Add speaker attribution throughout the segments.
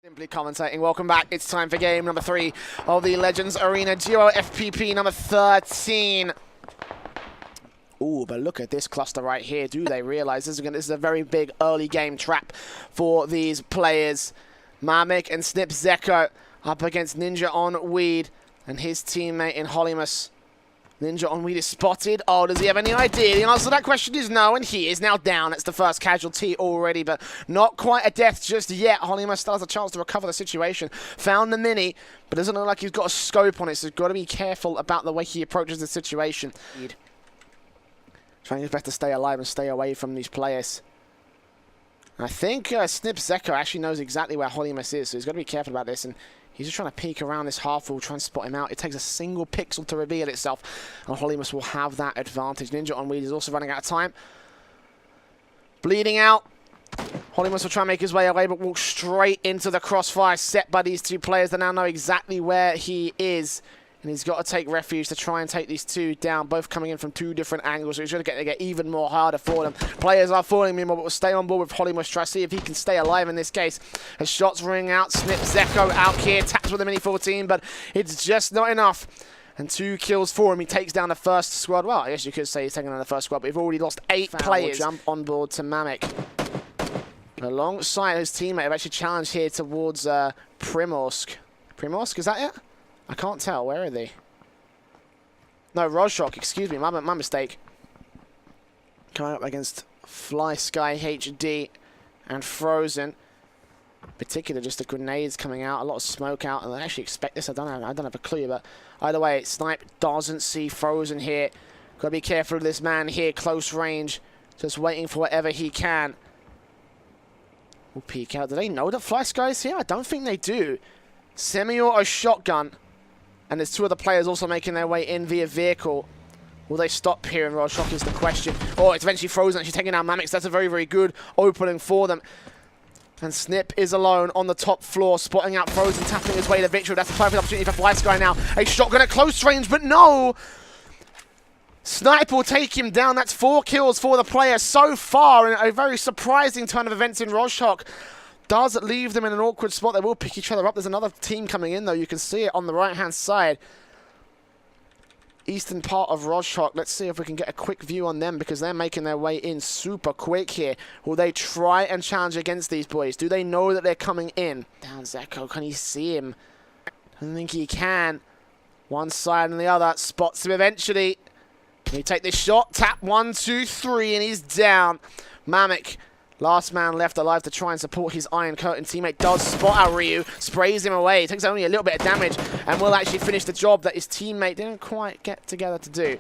Speaker 1: Simply commentating. Welcome back. It's time for game number 3 of the Legends Arena Duo FPP number 13. Ooh, but look at this cluster right here. Do they realize this is a very big early game trap for these players? Marmik and Snip ZEKO up against Ninja on Weed and his teammate in Holimus. Ninja on Weed is spotted. Oh, does he have any idea? The answer to that question is no, and he is now down. It's the first casualty already, but not quite a death just yet. Holimus still has a chance to recover the situation. Found the mini, but doesn't look like he's got a scope on it, so he's got to be careful about the way he approaches the situation. Trying his best to stay alive and stay away from these players. I think Snip ZEKO actually knows exactly where Holimus is, so he's got to be careful about this. And he's just trying to peek around this half wall, try and spot him out. It takes a single pixel to reveal itself, and Holimus will have that advantage. Ninja on Weed is also running out of time. Bleeding out. Holimus will try and make his way away, but walk straight into the crossfire set by these two players that now know exactly where he is. And he's got to take refuge to try and take these two down, both coming in from two different angles. So he's going to get even more harder for them. Players are falling meanwhile, but will stay on board with Holimus. Try to see if he can stay alive in this case. As shots ring out, Snip ZEKO out here, taps with a mini 14, but it's just not enough. And 2 kills for him. He takes down the first squad. Well, I guess you could say he's taking down the first squad, but we've already lost 8 players. Jump on board to Marmik. Alongside his teammate, I've actually challenged here towards Primorsk. Primorsk, is that it? I can't tell. Where are they? No, Rozhok. Excuse me. My mistake. Coming up against Fly Sky HD and Frozen. In particular, just the grenades coming out. A lot of smoke out. And I actually expect this. I don't have a clue. But either way, Snipe doesn't see Frozen here. Got to be careful of this man here. Close range. Just waiting for whatever he can. We'll peek out. Do they know that Fly Sky is here? I don't think they do. Semi-auto shotgun. And there's 2 other players also making their way in via vehicle. Will they stop here? And Rozhok is the question. Oh, it's eventually Frozen actually taking down Marmik. That's a very, very good opening for them. And Snip is alone on the top floor, spotting out Frozen, tapping his way to victory. That's a perfect opportunity for Fly Sky now. A shotgun at close range, but no! Snipe will take him down. That's 4 kills for the player so far, and a very surprising turn of events in Rozhok. Does leave them in an awkward spot. They will pick each other up. There's another team coming in, though. You can see it on the right-hand side. Eastern part of Rozhok. Let's see if we can get a quick view on them, because they're making their way in super quick here. Will they try and challenge against these boys? Do they know that they're coming in? Down ZEKO. Can he see him? I don't think he can. One side and the other. Spots him eventually. Can he take this shot? Tap 1, 2, 3, and he's down. Marmik. Last man left alive to try and support his Iron Curtain teammate. Does spot out Ryu, sprays him away, takes only a little bit of damage, and will actually finish the job that his teammate didn't quite get together to do.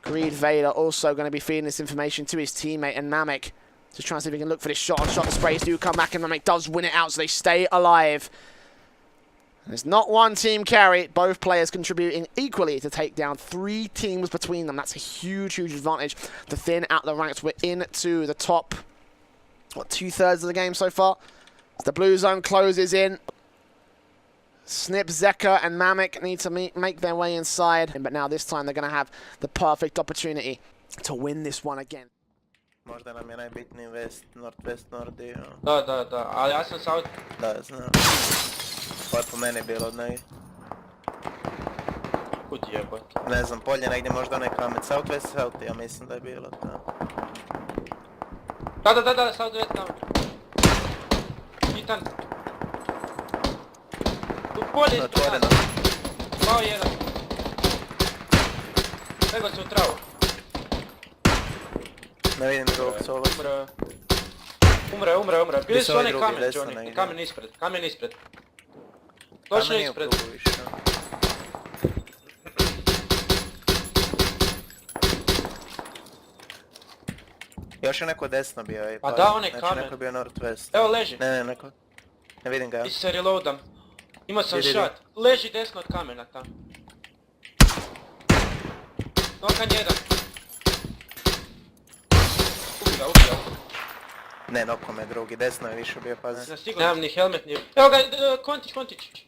Speaker 1: Greed Vader also going to be feeding this information to his teammate, and Marmik just trying to see if he can look for this shot. The sprays do come back, and Marmik does win it out, so they stay alive. There's not one team carry, both players contributing equally to take down 3 teams between them. That's a huge, huge advantage to thin out the ranks. We're into the top, what, 2/3 of the game so far. As the blue zone closes in, Snip ZEKO and Marmik need to make their way inside. But now this time they're going to have the perfect opportunity to win this one again.
Speaker 2: Možda nam je najbitniji west, northwest, dio.
Speaker 3: Da, ali ja sam south.
Speaker 2: Da, znam. To je po meni bilo od negdje.
Speaker 3: Kud jebot?
Speaker 2: Ne znam, polje negdje možda onaj kamen. Southwest, south, ja mislim da je bilo to.
Speaker 3: Da, southwest kamen. Hitan. U polje ispod nas.
Speaker 2: Otvoreno.
Speaker 3: Pao jedan. Nego se u travu.
Speaker 2: Ne vidim drugog solo.
Speaker 3: Umre. Bili su onaj kamen, Johnny. Kamen ispred. Točno ispred.
Speaker 2: Još je neko desno bio.
Speaker 3: Pa da, on je
Speaker 2: znači,
Speaker 3: kamen.
Speaker 2: neko bio northwest.
Speaker 3: Evo leži.
Speaker 2: Ne, neko. Ne vidim ga.
Speaker 3: I se reloadam. Imao sam
Speaker 2: Idi.
Speaker 3: shot. Leži desno od kamena tam. Nokan jedan. Ubi ga.
Speaker 2: Ne, noko me drugi. Desno je više bio, pazi.
Speaker 3: Nemam ni helmet ni... Evo ga, kontić.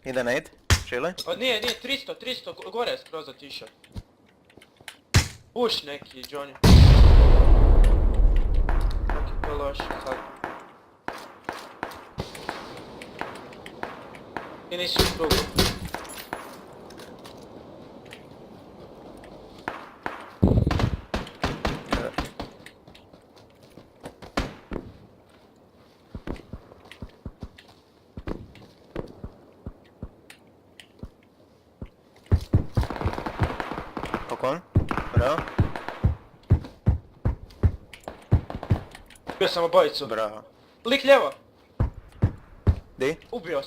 Speaker 2: Ide nade. Čili?
Speaker 3: Nije, 300, gore je skroz otišao. Push neki, Johnny. Stvarno loš sad. I nisi u krugu.
Speaker 2: Pokon. Bravo.
Speaker 3: Ubio sam obojicu.
Speaker 2: Bravo.
Speaker 3: Lik ljevo!
Speaker 2: Di?
Speaker 3: Ubio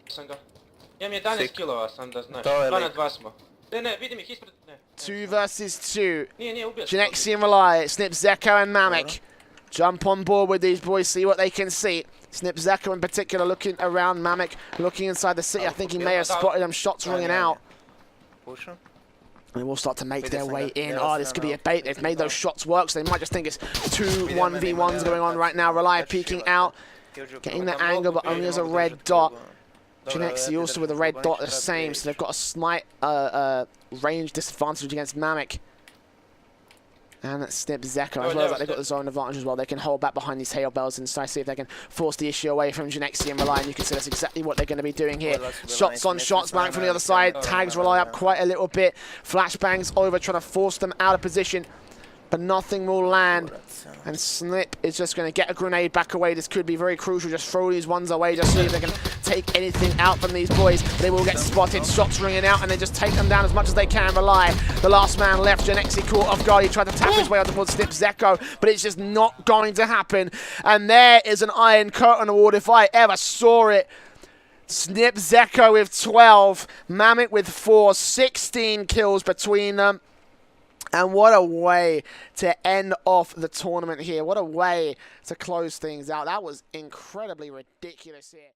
Speaker 3: sam ga. Imam 11
Speaker 2: Sik.
Speaker 3: kilova sam da znaš.
Speaker 2: To je
Speaker 3: 2 na
Speaker 2: lik.
Speaker 3: 2 smo. Ne, vidim ih ispred... Ne.
Speaker 1: 2 versus 2.
Speaker 3: Nije, ubio sam.
Speaker 1: Genexi and Rely, Snip, ZEKO and Mamek. Jump on board with these boys, see what they can see. Snip, ZEKO in particular looking around Mamek, looking inside the city. I think he may have spotted them shots ringing out.
Speaker 2: Push him.
Speaker 1: They will start to make
Speaker 2: Wait,
Speaker 1: their
Speaker 2: this
Speaker 1: way
Speaker 2: thing,
Speaker 1: in.
Speaker 2: yeah,
Speaker 1: Oh,
Speaker 2: that's
Speaker 1: this could be a
Speaker 2: not
Speaker 1: bait. They've made those shots work, so they might just think it's 2 1v1s going on right now. Rely peeking out, getting the angle, but only as a red dot. Genexi also with a red dot the same, so they've got a slight range disadvantage against Mamek. And that's Snip, ZEKO, as well as they've got the zone advantage as well. They can hold back behind these hail bells and see if they can force the issue away from Genexi and Rely, and you can see that's exactly what they're going to be doing here. Shots on shots, Mamek from the other side, tags Rely up quite a little bit. Flashbangs over, trying to force them out of position, but nothing will land. And Snip is just going to get a grenade back away. This could be very crucial. Just throw these ones away, just see if they can take anything out from these boys. They will get spotted, shots ringing out, and then just take them down as much as they can. Rely, the last man left, Genexi caught off guard. He tried to tap his way up towards Snip, ZEKO, but it's just not going to happen. And there is an Iron Curtain Award if I ever saw it. Snip, ZEKO with 12, Mamek with 4, 16 kills between them. And what a way to end off the tournament here. What a way to close things out. That was incredibly ridiculous here.